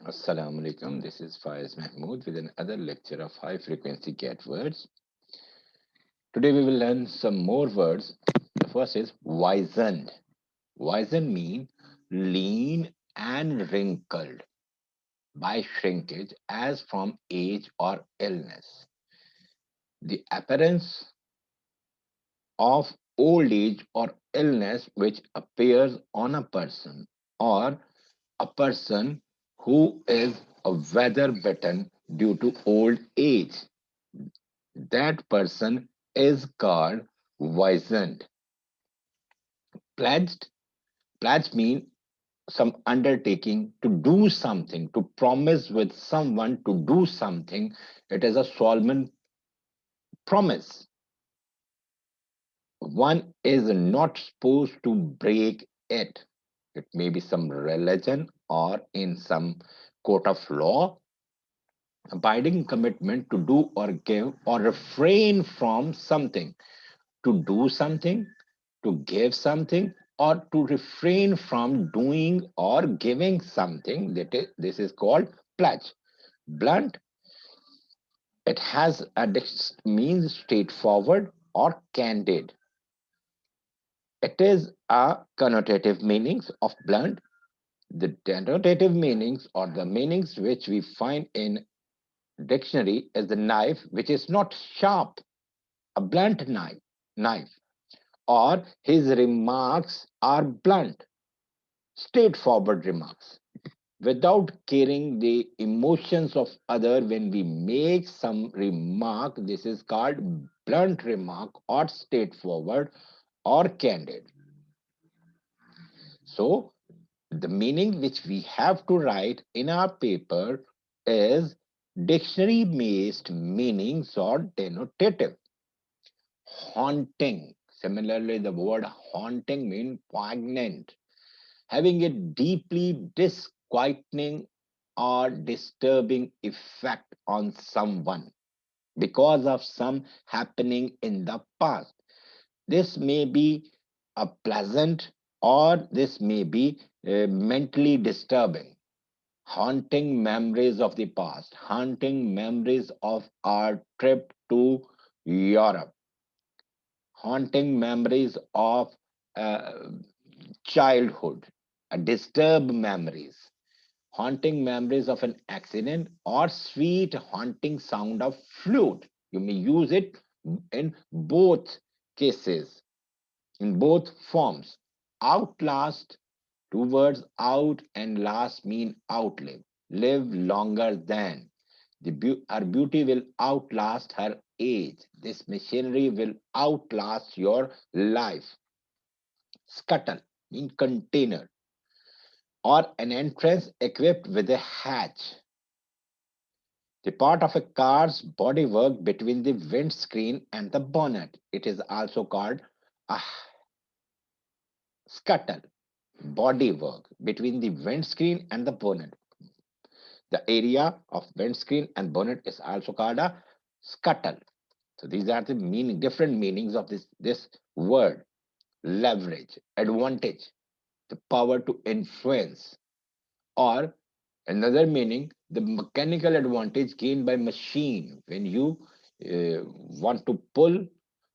Assalamu alaikum. This is Faiz Mahmood with another lecture of high frequency cat words. Today we will learn some more words. The first is wizened. Wizened mean lean and wrinkled by shrinkage as from age or illness. The appearance of old age or illness which appears on a person or a person who is a weather bitten due to old age. That person is called wizened. Pledged, pledged mean some undertaking to do something, to promise with someone to do something. It is a solemn promise. One is not supposed to break it. It may be some religion or in some court of law. Abiding commitment to do or give or refrain from something, to do something, to give something, or to refrain from doing or giving something. This is called pledge. Blunt, it has a means straightforward or candid. It is a connotative meanings of blunt. The denotative meanings or the meanings which we find in dictionary is the knife which is not sharp, a blunt knife, or his remarks are blunt, straightforward remarks without caring the emotions of other. When we make some remark, this is called blunt remark or straightforward or candid. So the meaning which we have to write in our paper is dictionary based meanings or denotative. Haunting, similarly the word haunting means poignant, having a deeply disquieting or disturbing effect on someone because of some happening in the past. This may be a pleasant or this may be mentally disturbing. Haunting memories of the past, haunting memories of our trip to Europe, haunting memories of uh, childhood, disturbed memories, haunting memories of an accident, or sweet haunting sound of flute. You may use it in both cases, in both forms. Outlast, two words out and last mean outlive, live longer than. Our beauty will outlast her age. This machinery will outlast your life. Scuttle mean container or an entrance equipped with a hatch. The part of a car's bodywork between the windscreen and the bonnet. It is also called a scuttle. Bodywork between the windscreen and the bonnet. The area of windscreen and bonnet is also called a scuttle. So these are the different meanings of this word. Leverage, advantage, the power to influence, or another meaning, the mechanical advantage gained by machine. When you want to pull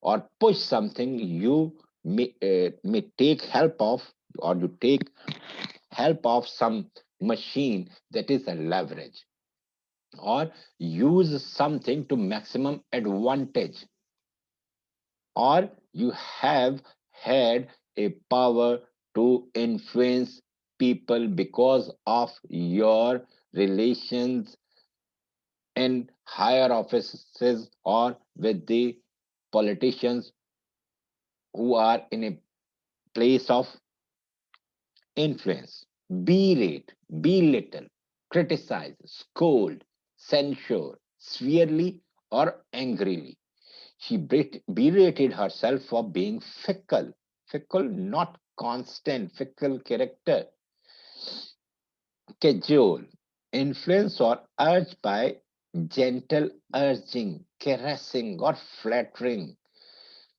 or push something, you may take help of or you take help of some machine, that is a leverage, or use something to maximum advantage, or you have had a power to influence people because of your relations in higher offices or with the politicians who are in a place of influence. Berate, belittle, criticize, scold, censure, severely or angrily. She berated herself for being fickle. Fickle, not constant, fickle character. Cajole, influence or urged by gentle urging, caressing, or flattering.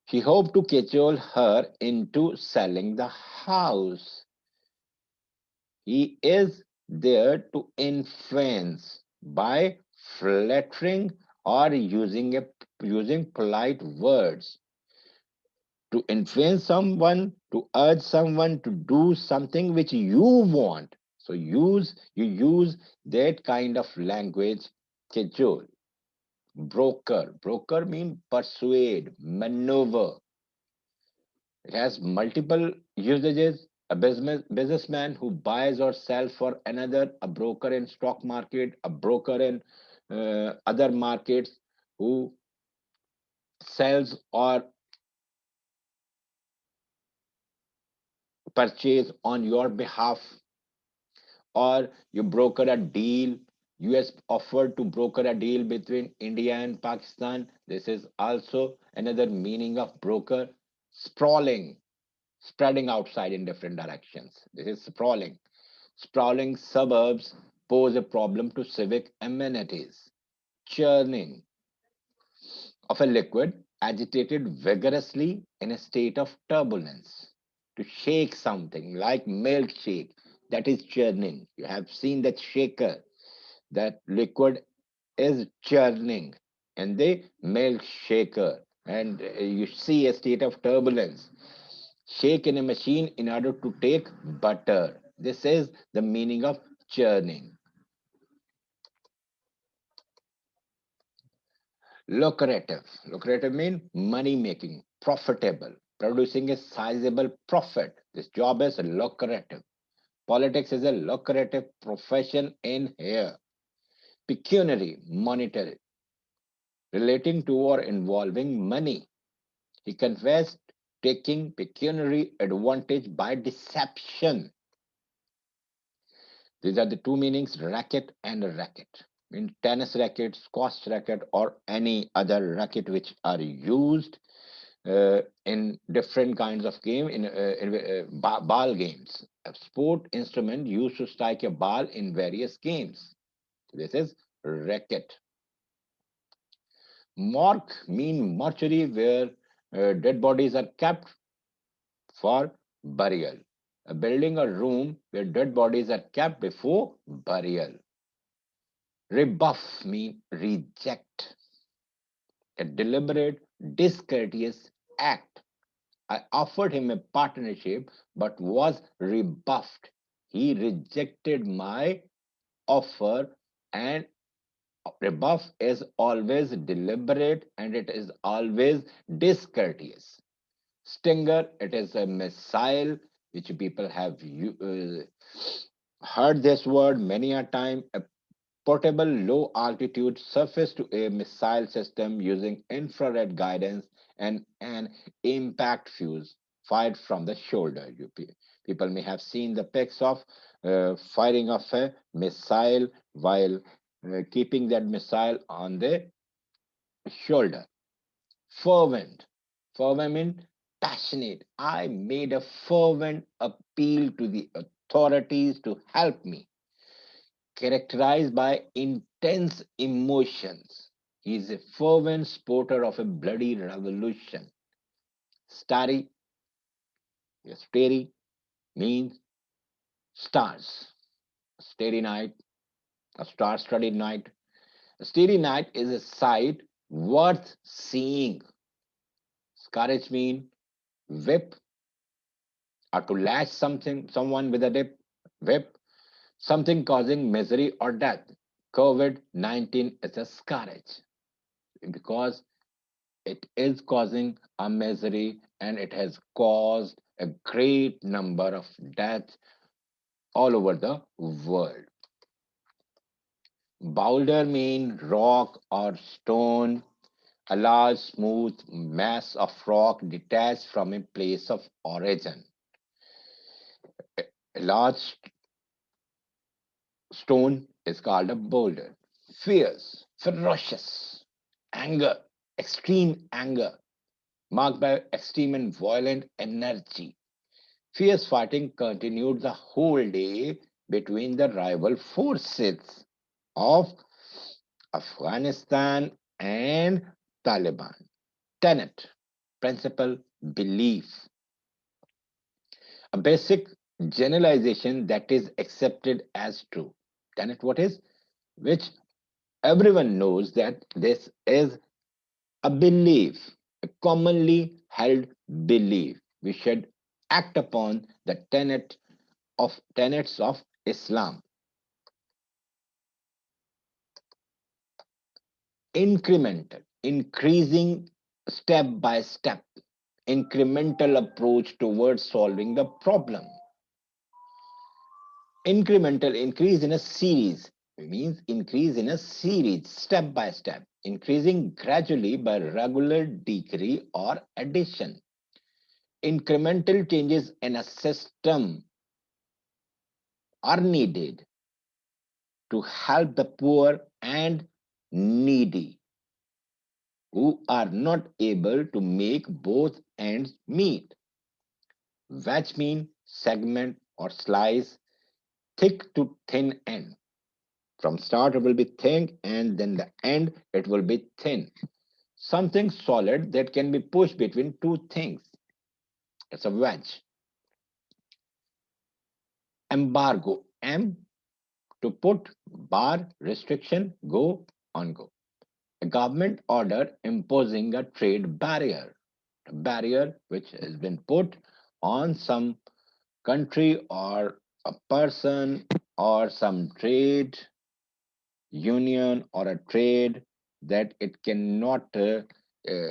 He hoped to cajole her into selling the house. He is there to influence by flattering or using polite words to influence someone, to urge someone to do something which you want. So you use that kind of language. Cajole. Broker mean persuade, maneuver. It has multiple usages. A businessman who buys or sells for another, a broker in stock market, a broker in other markets who sells or purchase on your behalf, or you broker a deal. US offered to broker a deal between India and Pakistan. This is also another meaning of broker. Sprawling, spreading outside in different directions. This is sprawling. Sprawling suburbs pose a problem to civic amenities. Churning of a liquid agitated vigorously in a state of turbulence. To shake something like milkshake, that is churning. You have seen that shaker, that liquid is churning in the milk shaker, and you see a state of turbulence. Shake in a machine in order to take butter. This is the meaning of churning. Lucrative. Lucrative means money making, profitable, producing a sizable profit. This job is lucrative. Politics is a lucrative profession in here. Pecuniary, monetary, relating to or involving money. He confessed taking pecuniary advantage by deception. These are the two meanings, racket and racket. In tennis racket, squash racket, or any other racket which are used in different kinds of game in ball games. A sport instrument used to strike a ball in various games. This is racket. Morgue mean mortuary where dead bodies are kept for burial. A building or room where dead bodies are kept before burial. Rebuff mean reject. A deliberate, discourteous act. I offered him a partnership but was rebuffed. He rejected my offer, and rebuff is always deliberate and it is always discourteous. Stinger, it is a missile which people have heard this word many a time. A portable low altitude surface to air missile system using infrared guidance and an impact fuse fired from the shoulder. People may have seen the pics of firing of a missile while keeping that missile on the shoulder. Fervent. Fervent means passionate. I made a fervent appeal to the authorities to help me, characterized by intense emotions. He is a fervent supporter of a bloody revolution. Starry, starry means stars. Starry night, a star-studded night. A starry night is a sight worth seeing. Scourge means whip or to lash someone with a whip, something causing misery or death. COVID-19 is a scourge because it is causing a misery and it has caused a great number of deaths all over the world. Boulder means rock or stone, a large smooth mass of rock detached from a place of origin. A large stone is called a boulder. Fierce, ferocious, anger, extreme anger, marked by extreme and violent energy. Fierce fighting continued the whole day between the rival forces of Afghanistan and Taliban. Tenet, principle, belief. A basic generalization that is accepted as true. Tenet what is? Which everyone knows that this is a belief, a commonly held belief. We should act upon the tenets of Islam. Incremental, increasing step by step, incremental approach towards solving the problem. Incremental, increase in a series, means increase in a series, step by step, increasing gradually by regular decrease or addition. Incremental changes in a system are needed to help the poor and needy who are not able to make both ends meet. Wedge mean segment or slice, thick to thin end. From start it will be thick and then the end it will be thin. Something solid that can be pushed between two things. It's a wedge. Embargo. To put, bar, restriction, on go. A government order imposing a trade barrier. A barrier which has been put on some country or a person or some trade union or a trade that it cannot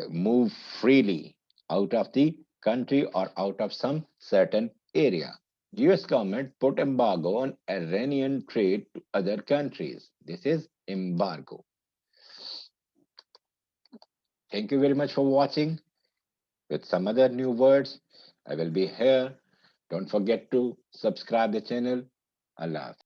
move freely out of the country or out of some certain area. US government put embargo on Iranian trade to other countries. This is embargo. Thank you very much for watching. With some other new words, I will be here. Don't forget to subscribe the channel. Allah.